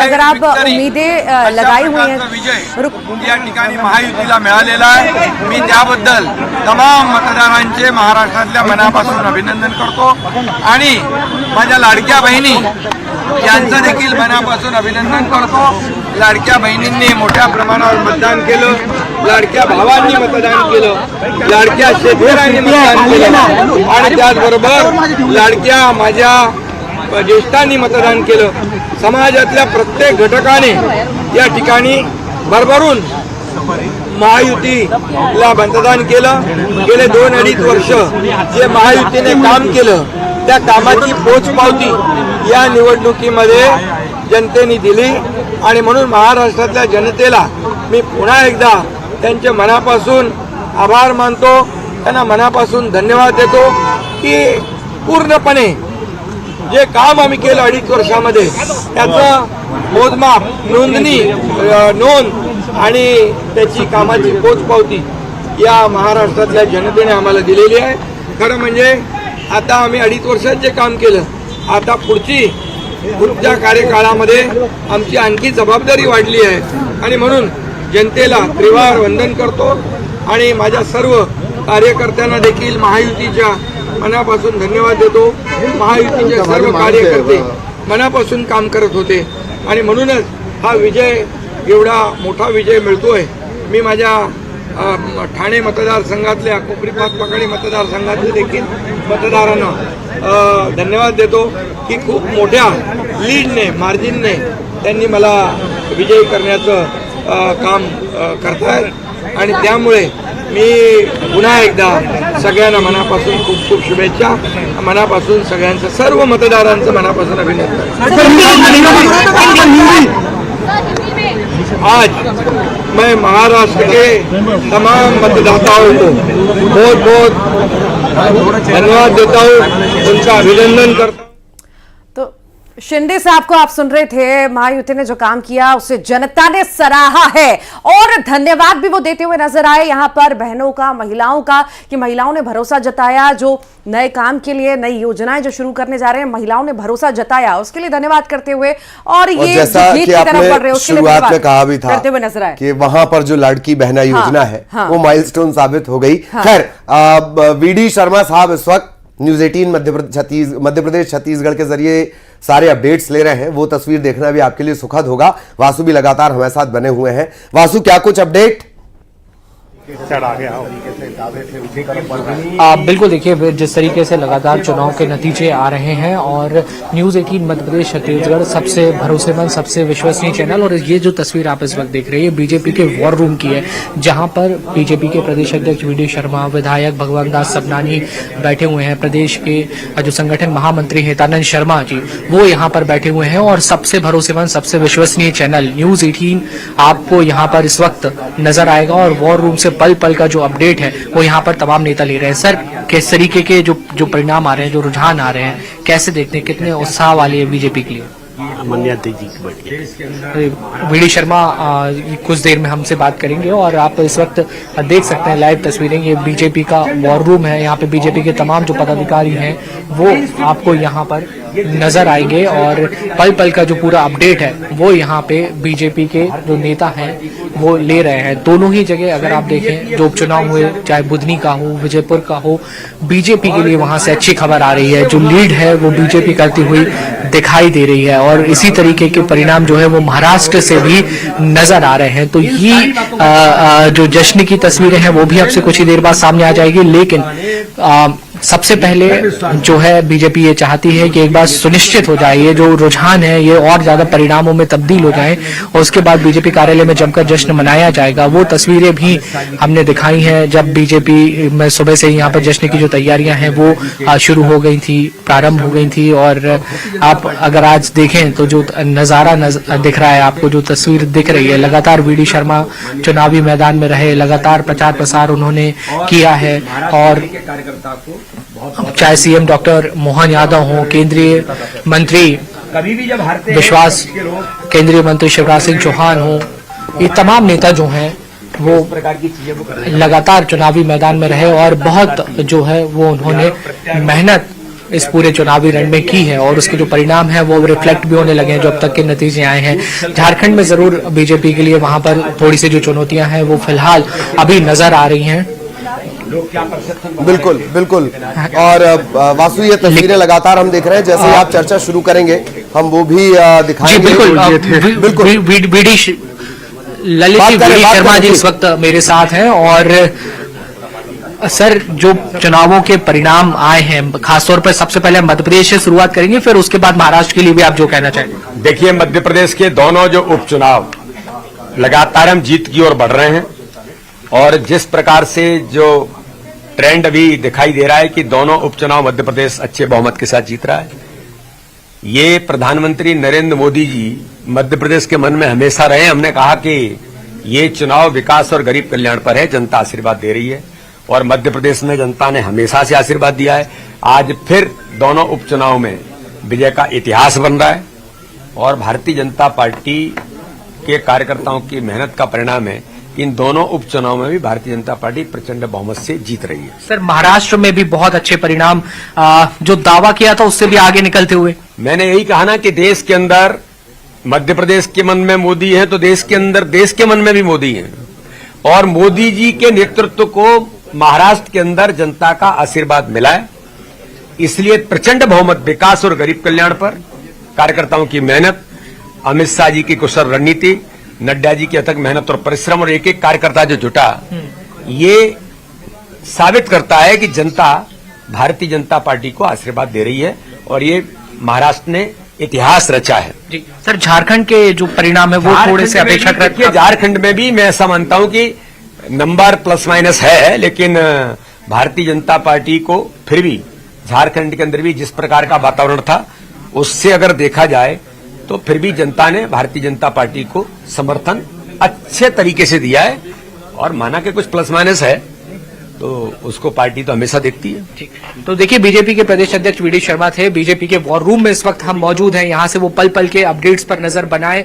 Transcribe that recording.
अगर आप उम्मीदें लगाई हुई हैं विजय या ठिकाणी महायुतीला मिळालेला आहे। मी त्याबद्दल तमाम मतदारांचे महाराष्ट्रातल्या मनापासून अभिनंदन करतो आणि माझ्या लाडक्या बहिणी यांचं देखील मनापासून अभिनंदन करतो। लाडक्या बहिणींनी मोठ्या प्रमाणावर मतदान केलं, लाडक्या भावांनी मतदान केलं, लाडक्या शेतकऱ्यांनी मतदान केलं आणि त्याचबरोबर लाडक्या माझ्या ज्येष्ठांनी मतदान केलं। समाजातल्या प्रत्येक घटकाने या ठिकाणी भरभरून महायुतीला मतदान केलं। गेले 2-2.5 वर्ष जे महायुतीने काम केलं त्या कामाची पोचपावती या निवडणुकीमध्ये जनतेने दिली आणि म्हणून महाराष्ट्रातल्या जनतेला मी पुन्हा एकदा त्यांच्या मनापासून आभार मानतो, त्यांना मनापासून धन्यवाद देतो की पूर्णपणे जे काम आम्ही केलं 2.5 वर्षामध्ये त्याचं मोजमाप, नोंद आणि त्याची कामाची पोचपावती या महाराष्ट्रातल्या जनतेने आम्हाला दिलेली आहे। खरं म्हणजे आता आम्ही 2.5 वर्षात जे काम केलं, आता पुढच्या कार्यकाळामध्ये आमची आणखी जबाबदारी वाढली आहे आणि म्हणून जनतेला त्रिवार वंदन करतो आणि माझ्या सर्व कार्यकर्त्यांना देखील महायुतीच्या मनापासून धन्यवाद देतो। महायुतीचे सर्व कार्यकर्ते मनापासून काम करत होते आणि म्हणूनच हा विजय, एवढा मोठा विजय मिळतोय। मी माझ्या ठाणे मतदारसंघातल्या कोपरी पाचपकाडी मतदारसंघातले देखील मतदारांना धन्यवाद देतो की खूप मोठ्या लीडने, मार्जिनने त्यांनी मला विजयी करण्याचं काम करतायत आणि त्यामुळे मी पुन्हा एकदा सगळ्यांना मनापासून खूप खूप शुभेच्छा, मनापासून सगळ्यांचं, सर्व मतदारांचं मनापासून अभिनंदन। आज मैं महाराष्ट्र के तमाम मतदाताओं को बहुत बहुत धन्यवाद देता हूँ, उनका अभिनंदन करता हूँ। तो शिंदे साहब को आप सुन रहे थे, महायुति ने जो काम किया उसे जनता ने सराहा है और धन्यवाद भी वो देते हुए नजर आए यहाँ पर बहनों का, महिलाओं का, कि महिलाओं ने भरोसा जताया। जो नए काम के लिए नई योजनाएं जो शुरू करने जा रहे हैं, महिलाओं ने भरोसा जताया, उसके लिए धन्यवाद करते हुए और ये जैसा कि आपने शुरुआत में कहा भी था करते हुए नजर आए कि वहां पर जो लड़की बहना योजना है वो माइलस्टोन साबित हो गई। खैर, वीडी शर्मा साहब इस वक्त न्यूज 18 मध्य प्रदेश छत्तीसगढ़ के जरिए सारे अपडेट्स ले रहे हैं। वो तस्वीर देखना भी आपके लिए सुखद होगा। वासु भी लगातार हमारे साथ बने हुए हैं। वासु, क्या कुछ अपडेट? बिल्कुल, देखिए जिस तरीके से लगातार चुनाव के नतीजे आ रहे हैं और न्यूज 18 मध्य प्रदेश छत्तीसगढ़ सबसे भरोसेमंद, सबसे विश्वसनीय चैनल, और ये जो तस्वीर आप इस वक्त देख रहे हैं बीजेपी के वॉर रूम की है, जहां पर बीजेपी के प्रदेश अध्यक्ष वीडी शर्मा, विधायक भगवान दास सबनानी बैठे हुए हैं, प्रदेश के जो संगठन महामंत्री हितानंद शर्मा जी वो यहाँ पर बैठे हुए हैं और सबसे भरोसेमंद, सबसे विश्वसनीय चैनल न्यूज 18 आपको यहाँ पर इस वक्त नजर आएगा और वॉर रूम से पल पल का जो अपडेट है वो यहाँ पर तमाम नेता ले रहे हैं। सर, किस तरीके के जो परिणाम आ रहे हैं, जो रुझान आ रहे हैं, कैसे देखते हैं, कितने उत्साह वाली है बीजेपी के लिए? वीडी शर्मा कुछ देर में हमसे बात करेंगे और आप इस वक्त देख सकते हैं लाइव तस्वीरें। ये बीजेपी का वॉर रूम है, यहाँ पे बीजेपी के तमाम जो पदाधिकारी हैं वो आपको यहाँ पर नजर आएंगे और पल पल का जो पूरा अपडेट है वो यहाँ पे बीजेपी के जो नेता हैं वो ले रहे हैं। दोनों ही जगह अगर आप देखें जो उपचुनाव हुए, चाहे बुधनी का हो, विजयपुर का हो, बीजेपी के लिए वहां से अच्छी खबर आ रही है। जो लीड है वो बीजेपी करती हुई दिखाई दे रही है और इसी तरीके के परिणाम जो है वो महाराष्ट्र से भी नजर आ रहे हैं। तो ये जो जश्न की तस्वीरें हैं वो भी आपसे कुछ ही देर बाद सामने आ जाएगी, लेकिन सबसे पहले जो है बीजेपी ये चाहती है कि एक बार सुनिश्चित हो जाए ये जो रुझान है ये और ज्यादा परिणामों में तब्दील हो जाए और उसके बाद बीजेपी कार्यालय में जमकर जश्न मनाया जाएगा। वो तस्वीरें भी हमने दिखाई हैं जब बीजेपी में सुबह से यहाँ पर जश्न की जो तैयारियां हैं वो शुरू हो गई थी, प्रारंभ हो गई थी। और आप अगर आज देखें तो जो नजारा दिख रहा है आपको, जो तस्वीर दिख रही है, लगातार वीडी शर्मा चुनावी मैदान में रहे, लगातार प्रचार प्रसार उन्होंने किया है और चाहे सीएम डॉक्टर मोहन यादव हो, केंद्रीय मंत्री विश्वास, केंद्रीय मंत्री शिवराज सिंह चौहान हो, ये तमाम नेता जो हैं वो लगातार चुनावी मैदान में रहे और बहुत जो है वो उन्होंने मेहनत इस पूरे चुनावी रण में की है और उसके जो परिणाम है वो रिफ्लेक्ट भी होने लगे हैं जो अब तक के नतीजे आए हैं। झारखंड में जरूर बीजेपी के लिए वहां पर थोड़ी सी जो चुनौतियां हैं वो फिलहाल अभी नजर आ रही हैं। बिल्कुल बिल्कुल। और वासु, ये तस्वीरें लगातार हम देख रहे हैं, जैसे ही आप चर्चा शुरू करेंगे हम वो भी दिखाएंगे। बिल्कुल ललित वीडी शर्मा जी इस वक्त मेरे साथ हैं। और सर, जो चुनावों के परिणाम आए हैं, खासतौर पर सबसे पहले मध्य प्रदेश से शुरुआत करेंगे, फिर उसके बाद महाराष्ट्र के लिए भी आप जो कहना चाहेंगे। देखिए, मध्य प्रदेश के दोनों जो उपचुनाव लगातार हम जीत की ओर बढ़ रहे हैं और जिस प्रकार से जो ट्रेंड अभी दिखाई दे रहा है कि दोनों उपचुनाव मध्य प्रदेश अच्छे बहुमत के साथ जीत रहा है, ये प्रधानमंत्री नरेंद्र मोदी जी मध्य प्रदेश के मन में हमेशा रहे। हमने कहा कि ये चुनाव विकास और गरीब कल्याण पर है, जनता आशीर्वाद दे रही है और मध्य प्रदेश में जनता ने हमेशा से आशीर्वाद दिया है। आज फिर दोनों उपचुनाव में विजय का इतिहास बन रहा है और भारतीय जनता पार्टी के कार्यकर्ताओं की मेहनत का परिणाम है कि इन दोनों उपचुनाव में भी भारतीय जनता पार्टी प्रचंड बहुमत से जीत रही है। सर, महाराष्ट्र में भी बहुत अच्छे परिणाम, जो दावा किया था उससे भी आगे निकलते हुए। मैंने यही कहा ना कि देश के अंदर मध्य प्रदेश के मन में मोदी है तो देश के अंदर देश के मन में भी मोदी है और मोदी जी के नेतृत्व को महाराष्ट्र के अंदर जनता का आशीर्वाद मिला है। इसलिए प्रचंड बहुमत विकास और गरीब कल्याण पर कार्यकर्ताओं की मेहनत, अमित शाह जी की कुशल रणनीति, नड्डा जी की अथक मेहनत और परिश्रम और एक एक कार्यकर्ता जो जुटा, ये साबित करता है कि जनता भारतीय जनता पार्टी को आशीर्वाद दे रही है और ये महाराष्ट्र ने इतिहास रचा है। जी सर, झारखंड के जो परिणाम है वो थोड़े से अपेक्षाकृत। झारखंड में भी मैं ऐसा मानता हूं कि नंबर प्लस माइनस है, लेकिन भारतीय जनता पार्टी को फिर भी झारखंड के अंदर भी जिस प्रकार का वातावरण था उससे अगर देखा जाए तो फिर भी जनता ने भारतीय जनता पार्टी को समर्थन अच्छे तरीके से दिया है और माना कि कुछ प्लस माइनस है तो उसको पार्टी तो हमेशा देखती है। ठीक, तो देखिए, बीजेपी के प्रदेश अध्यक्ष वीडी शर्मा थे। बीजेपी के वॉर रूम में इस वक्त हम मौजूद हैं, यहां से वो पल पल के अपडेट्स पर नजर बनाए